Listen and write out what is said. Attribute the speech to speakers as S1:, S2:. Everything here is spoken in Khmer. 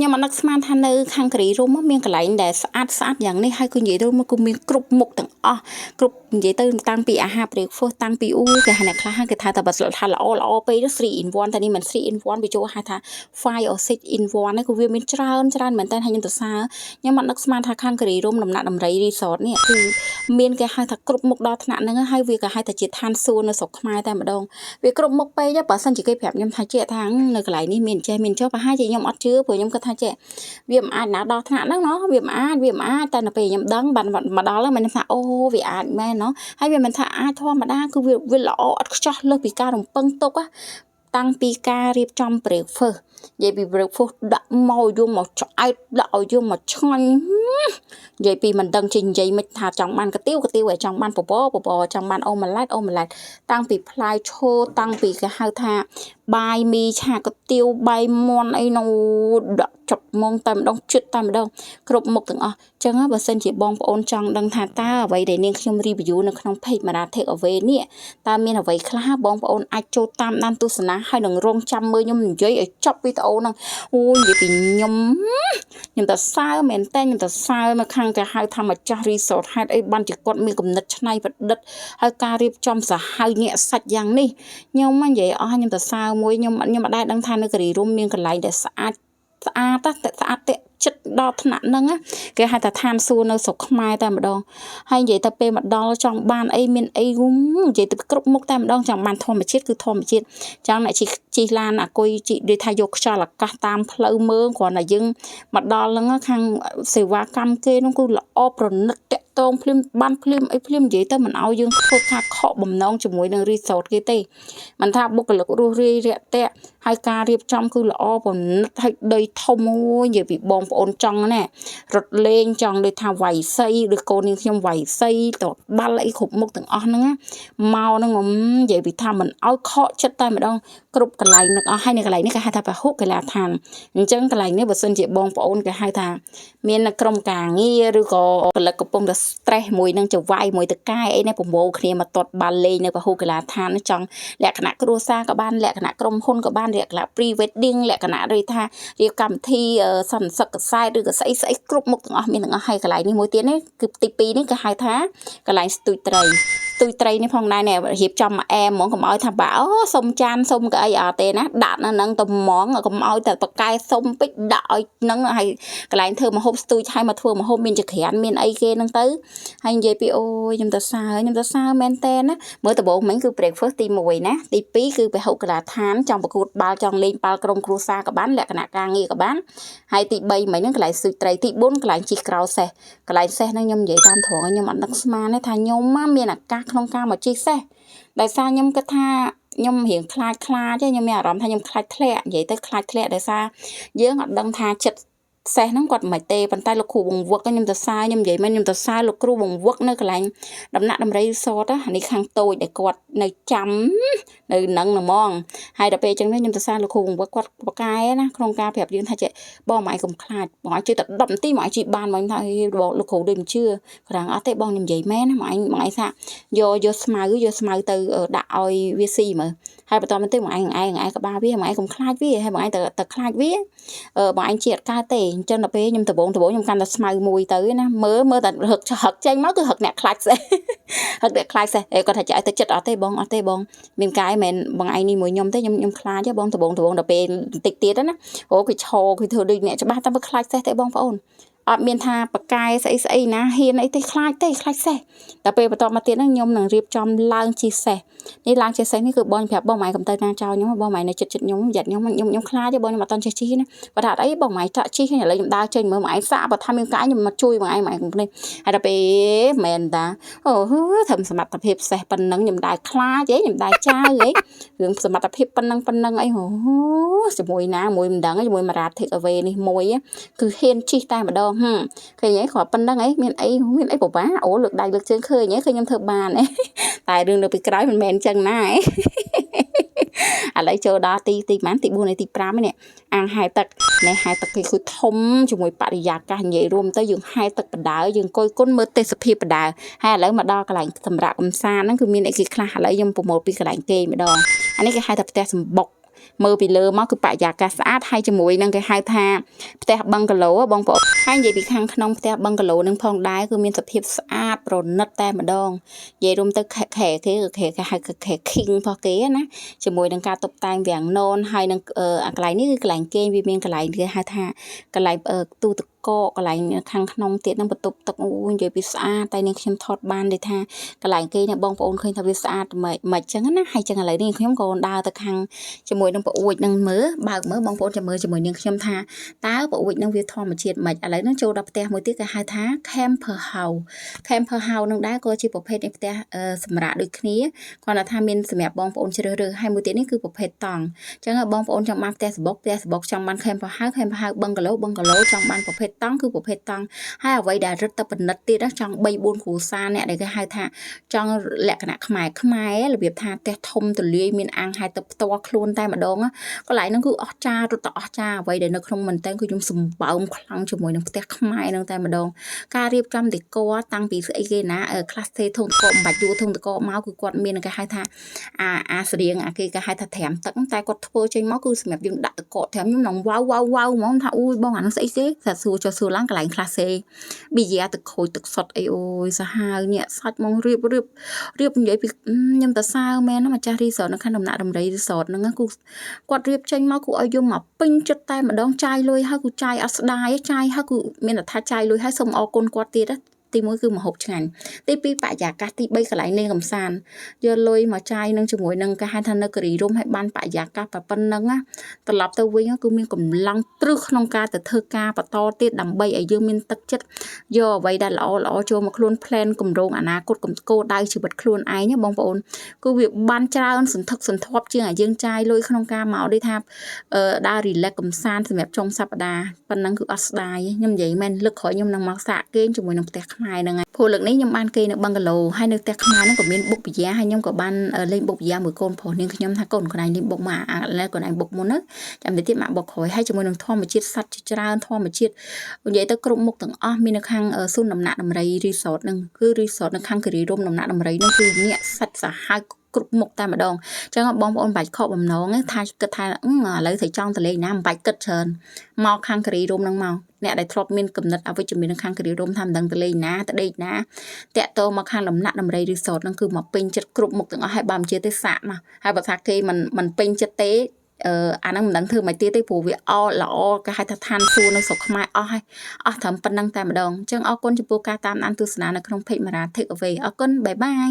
S1: nhưng mà nó mang than nơi khang kỹ rôm miếng cái lạnh để sát dạng này hay cứ vậy thôi mà cũng miếng cục một tầng cục vậy tới tăng bị ha breakfast tăng bị cái này khác cái thà ta bật thà lõไปđó 3 in 1 แต่นี่มัน 3 in 1ไปโจหาthà 5 or 6 in 1นี่คือវាមានច្រើនមែនតើហើយខ្ញុំទៅសារខ្ញុំមិននឹកស្មានថាខាងកេរីរ៉ូមដំណាក់ដំរីរីសតនេះគឺមានគេហៅថាគ្រប់មុខដល់ថ្នាក់ហ្នឹងហើយវាក៏ហៅថាជាឋានសួគ៌នៅស្រុកខ្មែរតែម្ដងវាគ្រប់មុខពេកបើសិនជាគេប្រាប់ខ្ញុំថាជាថានៅកន្លែងនេះមានចេះមានចុះប្រហែលជាខ្ញុំអត់ជឿព្រោះខ្ញុំគិតថាចេះវាមិនអាចណាដល់ថ្នាក់ហ្នឹងណោះវាមិនអាចតែនៅពេលខ្ញុំដឹងបានមកដល់ហ្នឹងខ្ញុំថាអូវាអាចមែនណោះហើយវាមិនថាអាចធម្មតាគឺវាល្អអត់ខ្ចោះលើសពីការរំពឹងទុកតាំងពីការរៀបចំ breakfast និយាយពី breakfast ដាក់មកយកមកឆ្អែតដាក់ឲ្យយកមកឆ្ងាញ់និយាយពីមិនដឹងចេញនិយាយមិនថាចង់បានកាទៀវឲ្យចង់បានបបចង់បានអូម៉ាឡេតតាំងពីផ្លែឈើតាំងពីគេហៅថាបាយមីឆាកាទៀវបាយមាន់អីនោះដាក់ចុកមកតែម្ដងជិតតែម្ដងគ្រប់មុខទាំងអស់អញ្ចឹងបើសិនជាបងប្អូនចង់ដឹងថាតើអ្វីដែលនាងខ្ញុំ review នៅក្នុង page Mara Take Away នេះតើមានអ្វីខ្លះបងប្អូនអាចចូលតាមដានទស្សនាហើយនឹងរងចាំមើលខ្ញុំនិយាយឲ្យចប់វីដេអូហ្នឹងអូយនិយាយពីខ្ញុំទៅសើមែនតើខ្ញុំទៅសើមកខាងគេហៅថាម្ចាស់ resort ហេតុអីបានជាគាត់មានគំនិតច្នៃប្រឌិតហើយការរៀបចំសាហាវញាក់សាច់យ៉ាងនេះខ្ញុំនិយាយអស់ខ្ញុំទៅសើមួយខ្ញុំមិនដែលដឹងថានៅកេរីរ៉ូមមានកន្លែងដែលស្អាតតែចិត្តដល់ថ្នាក់ហ្នឹងគេហៅថាឋានសួគ៌នៅស្រុកខ្មែរតែម្ដងហើយនិយាយទៅពេលមកដល់ចង់បានអីមានអីនិយាយទៅគ្រប់មុខតែម្ដងចង់បានធម្មជាតិគឺធម្មជាតិចង់អ្នកជិះឡានអគុយជិះដូចថាយកខ្យល់អាកាសតាមផ្លូវមើលគ្រាន់តែយើងមកដល់ហ្នឹងខាងសេវាកម្មគេនោះគឺល្អប្រណិតតាក់ទងភ្លាមបានភ្លាមអីភ្លាមនិយាយទៅមិនឲ្យយើងធ្វើការខកបំណងជាមួយនឹង resort គេទេមិនថាបុគ្គលិករស់រាយរាក់ទាក់ហើយការរៀបចំគឺល្អប្រណិតហើយដីធំមួយនិយាយពីបងប្អូនចង់ណារត់លេងចង់ដូចថាវាយសីឬកូននាងខ្ញុំវាយសីតបាល់អីគ្រប់មុខទាំងអស់ហ្នឹងមកហ្នឹងនិយាយពីថាមិនឲ្យខកចិត្តតែម្ដងគ្រប់កន្លែងទាំងអស់ហើយនៅកន្លែងនេះគេហៅថាពហុកីឡាដ្ឋានអញ្ចឹងកន្លែងនេះបើសិនជាបងប្អូនគេហៅថាមានក្រុមការងារឬក៏ផលិតកំពុងតែ stress មួយនឹងចវាយមួយតកាយអីណាប្រមូលគ្នាមកទាត់បាល់លេងនៅពហុកីឡាដ្ឋានចង់លក្ខណៈគ្រួសារក៏បានលក្ខណៈក្រុមហ៊ុនក៏បានលក្ខណៈ pre wedding លក្ខណៈដូចថារៀបកម្មវិធីសន្និសីទកសែតឬក៏ស្អីគ្រប់មុខទាំងអស់មានទាំងអស់ហើយកន្លែងនេះមួយទៀតនេះគឺទី2នេះគេហៅថាកន្លែងស្ទូចត្រីនេះផងដែរណែរៀបចំមកអែមហ្មងកុំឲ្យថាបាអូសុំចានសុំកៅអីអត់ទេណាដាក់នៅហ្នឹងទៅហ្មងកុំឲ្យតែបកែសុំពេចដាក់ឲ្យហ្នឹងហើយកន្លែងធ្វើម្ហូបស្ទូចឲ្យមកធ្វើម្ហូបមានចក្រានមានអីគេហ្នឹងទៅហើយនិយាយពីអូយខ្ញុំទៅសើមែនតើណាមើលដំបូងមិញគឺ breakfast ទី1ណាទី2គឺពហុកីឡាដ្ឋានចង់ប្រកួតបាល់ចង់លេងបាល់ក្រុមគ្រួសារក៏បានលក្ខណៈការងារក៏បានហើយទី3មិញហ្នឹងកន្លែងស្ទូចត្រីទី4កន្លែងជិះក្រោលសេះកន្លែងសេះហ្នឹងខ្ញុំនិយាយតាមត្រង់ខ្ញុំអត់នឹកស្មានទេថាខ្ញុំមានឱកាសក្នុងការមកជិះសេះដោយសារខ្ញុំគិតថាខ្ញុំរៀងខ្លាចទេខ្ញុំមានអារម្មណ៍ថាខ្ញុំខ្លាចធ្លាក់និយាយទៅខ្លាចធ្លាក់ដោយសារយើងអត់ដឹងថាចិត្តសេះហ្នឹងគាត់មិនទេប៉ុន្តែលោកគ្រូបង្វឹកខ្ញុំទៅសារខ្ញុំនិយាយមែនខ្ញុំទៅសារលោកគ្រូបង្វឹកនៅកន្លែងដំណាក់ដំរីសតនេះខាងតូចដែលគាត់នៅចាំនៅនឹងហ្មងហើយដល់ពេលអញ្ចឹងខ្ញុំទៅសារលោកគ្រូបង្វឹកគាត់បកែណាក្នុងការប្រាប់យើងថាចេះបងម៉ែកុំខ្លាចបងឲ្យជួយតែ10នាទីមកឲ្យជីបានមកថាលោកគ្រូដូចមិនជឿគ្រាន់អត់ទេបងខ្ញុំនិយាយមែនណាបងឯងថាយកស្មៅទៅដាក់ឲ្យវាស៊ីមើលហើយបន្តមកទៅបងឯងក្បាលវាបងឯងកុំខ្លាចវាហើយបងឯងទៅខ្លាចវាបងឯងជាអត់កើតទេអញ្ចឹងដល់ពេលខ្ញុំដំបងខ្ញុំកាន់តែស្មៅមួយទៅណាមើលតែហឹកចេញមកគឺហឹកអ្នកខ្លាចសេះហឹកអ្នកខ្លាចសេះគាត់ថាចាឲ្យទៅចិត្តអត់ទេបងមានកាយមិនបងឯងនេះមួយខ្ញុំទេខ្ញុំខ្លាចទេបងដំបងដល់ពេលបន្តិចទៀតណាអូគេឈរគេធ្វើដូចអ្នកច្បាស់តែខ្លាចសេះទេបងប្អូនអត់មានថាបកែស្អីណាហ៊ានអីទេខ្លាចសេះតែពេលបន្តមកទៀតហ្នឹងខ្ញុំនឹងរៀបចំឡើងជិះសេះនេះឡើងជិះសេះនេះគឺបងប្រាប់បងម៉ែកំទៅណាចោលខ្ញុំបងម៉ែនៅចិត្តខ្ញុំយ៉ាត់ខ្ញុំខ្លាចទេបងខ្ញុំអត់តន់ជិះណាបើថាអត់អីបងម៉ែចាក់ជិះឥឡូវខ្ញុំដើរចេញមើលម៉ែសាក់បើថាមានកាយខ្ញុំមកជួយម៉ែកំនេះហើយដល់ពេលមែនតាអូធ្វើសមត្ថភាពសេះប៉ុណ្ណឹងខ្ញុំដើរខ្លាចខ្ញុំដើរចាវរឿងសមត្ថភាពប៉ុណ្ណឹងអីជាមួយណាមួយមិនដឹងជាមួយMara Take Awayនេះមួយគឺហ៊ានជិះតែម្ដងឃើញហ៎គ្រាន់ប៉ុណ្ណឹងមានអីពិបាកអូលើកដៃលើកជើងឃើញខ្ញុំធ្វើបានតែរឿងនៅពីក្រោយមិនមែនអញ្ចឹងណាឥឡូវចូលដល់ទីប៉ុន្មានទី4ហើយទី5នេះអាងហែទឹកនេះហែទឹកគេគឺធំជាមួយបរិយាកាសនិយាយរួមទៅយើងហែទឹកបដាយើងអង្គុយគុណមើលទេសភាពបដាហើយឥឡូវមកដល់កន្លែងសម្រាប់កំសាន្តហ្នឹងគឺមានអីគេខ្លះឥឡូវខ្ញុំប្រមូលពីកន្លែងគេម្ដងអានេះគេហៅថាផ្ទះសម្បុក មើលពីលើមកគឺបរិយាកាសស្អាតហើយជាមួយនឹងគេហៅថាផ្ទះបឹងកាឡូបងប្អូនហើយនិយាយពីខាងក្នុងផ្ទះបឹងកាឡូនឹងផងដែរគឺមានសភាពស្អាតប្រណិតតែម្ដងនិយាយរួមទៅខែគេគឺខែគេហៅខែ king របស់គេណាជាមួយនឹងការតុបតែងវាំងននហើយនឹងកន្លែងនេះគឺកន្លែងគេងវាមានកន្លែងគេហៅថាកន្លែងទូទឹកកកកន្លែងខាងក្នុងទៀតនឹងបន្ទប់ទឹកអូនិយាយពីស្អាតតែនឹងខ្ញុំថតបានទេថាកន្លែងគេនេះបងប្អូនឃើញថាវាស្អាតមិនចឹងណាហើយចឹងឥឡូវនេះខ្ញុំក៏ដើរទៅខាងជាមួយនឹងប្អួយនឹងមើលបើកមើលបងប្អូនចាំមើលជាមួយនឹងខ្ញុំថាតើប្អួយនឹងវាធម្មជាតិមិនឥឡូវនេះចូលដល់ផ្ទះមួយទៀតគេហៅថា camper house camper house នឹងដែរក៏ជាប្រភេទនៃផ្ទះសម្រាប់ដូចគ្នាគាត់ថាមានសម្រាប់បងប្អូនជ្រើសរើសហើយមួយទៀតនេះគឺប្រភេទតង់ចឹងបងប្អូនចង់បានផ្ទះសបុកចង់បាន camper house bungalow ចង់បានប្រភេទតង់គឺប្រភេទតង់ហើយអ្វីដែលរឹតតែពិនិត្យទៀតចង់3 4គ្រួសារអ្នកដែលគេហៅថាចង់លក្ខណៈខ្មែររបៀបថាផ្ទះធំទូលាយមានអាងហើយទៅផ្ទាល់ខ្លួនតែម្ដងកន្លែងហ្នឹងគឺអស្ចារ្យរត់ទៅអស្ចារ្យអ្វីដែលនៅក្នុងមែនតើគឺខ្ញុំសម្បើមខ្លាំងជាមួយនឹងផ្ទះខ្មែរហ្នឹងតែម្ដងការរៀបចំដេកតាំងពីស្អីគេណាខ្លះទេធុងតកមិនបាច់យួរធុងតកមកគឺគាត់មានគេហៅថាអាស្រៀងគេហៅថាត្រាំទឹកតែគាត់ធ្វើចេញមកគឺសម្រាប់យើងដាក់តកត្រាំខ្ញុំនឹងវ៉ាវហ្មងថាអូយបងអានោះស្អីទេតែសួរចុះសួរឡើងកន្លែងខ្លះទេប៊ីយ៉ាទឹកខូចទឹកសុតអីអូយសាហាវញាក់សាច់មករៀបនិយាយពីខ្ញុំតសើមែនណាម្ចាស់រីសតនៅខាងដំណាក់ដំរីរីសតហ្នឹងគឺគាត់រៀបចេញមកគឺឲ្យយើងមកពេញចិត្តតែម្ដងចាយលុយហើយគឺចាយអត់ស្ដាយចាយហើយគឺមានតែថាចាយលុយហើយសូមអរគុណគាត់ទៀតទី1គឺម្ហូបឆ្ងាញ់ទី2បរិយាកាសទី3កន្លែងលេងកំសាន្តយកលុយមកចាយនឹងជាមួយនឹងគេហៅថានៅគរីរុំឲ្យបានបរិយាកាសប៉ុណ្ណឹងណាត្រឡប់ទៅវិញគឺមានកម្លាំងព្រឹសក្នុងការទៅធ្វើការបន្តទៀតដើម្បីឲ្យយើងមានទឹកចិត្តយកអ្វីដែលល្អចូលមកខ្លួន plan គម្រោងអនាគតគោលដៅជីវិតខ្លួនឯងបងប្អូនគឺវាបានច្រើនសន្ធឹកសន្ធាប់ជាងឲ្យយើងចាយលុយក្នុងការមកដូចថាដើរ relax កំសាន្តសម្រាប់ចុងសប្តាហ៍ប៉ុណ្ណឹងគឺអត់ស្ដាយខ្ញុំនិយាយមែនលើកក្រោយខ្ញុំនឹងមកសាកគេជាមួយនឹងផ្ទះខ្មែរហ្នឹងហើយព្រោះលើកនេះខ្ញុំបានគេនៅបឹងកាឡូហើយនៅផ្ទះខ្មែរហ្នឹងក៏មានបុកពិយ៉ាហើយខ្ញុំក៏បានលេងបុកពិយ៉ាមួយកូនប្រុសនាងខ្ញុំថាកូនខ្លួនឯងលេងបុកមកឥឡូវខ្លួនឯងបុកមុនហ្នឹងចាំតិចទៀតមកបុកក្រោយហើយជាមួយនឹងធម្មជាតិសត្វជាច្រើនធម្មជាតិនិយាយទៅគ្រប់មុខទាំងអស់មាននៅខាងសួនដំណាក់ដំរី resort ហ្នឹងគឺ resort នៅខាងគិរីរម្យដំណាក់ដំរីហ្នឹងគឺញាក់សាច់សាហាវគ្រប់មុខតែម្ដងអញ្ចឹងបងប្អូនបាច់ខកបំណងថាគិតថាឥឡូវត្រូវចង់ទៅលេងណាមិនបាច់គិតច្រើនមកខាងគិរីរម្យហ្នឹងមកអ្នកដែលធ្លាប់មានគំនិតអវិជ្ជមាននៅខាងគិរីរម្យថាមិនដឹងទៅលេងណាទៅដេកណាតាក់ទងមកខាងដំណាក់ដំរី resort ហ្នឹងគឺមកពេញចិត្តគ្រប់មុខទាំងអស់ហើយបើមិនជឿទេសាកមកហើយបើថាគេមិនពេញចិត្តទេអាហ្នឹងមិនដឹងធ្វើមិនទៀតទេព្រោះវាល្អគេហៅថាឋានសួគ៌នៅស្រុកខ្មែរអស់ហើយអស់ត្រឹមប៉ុណ្្នឹងតែម្ដងអញ្ចឹងអរគុណចំពោះការតាមដានទស្សនានៅក្នុង page Mara Take Away អរគុណបាយបាយ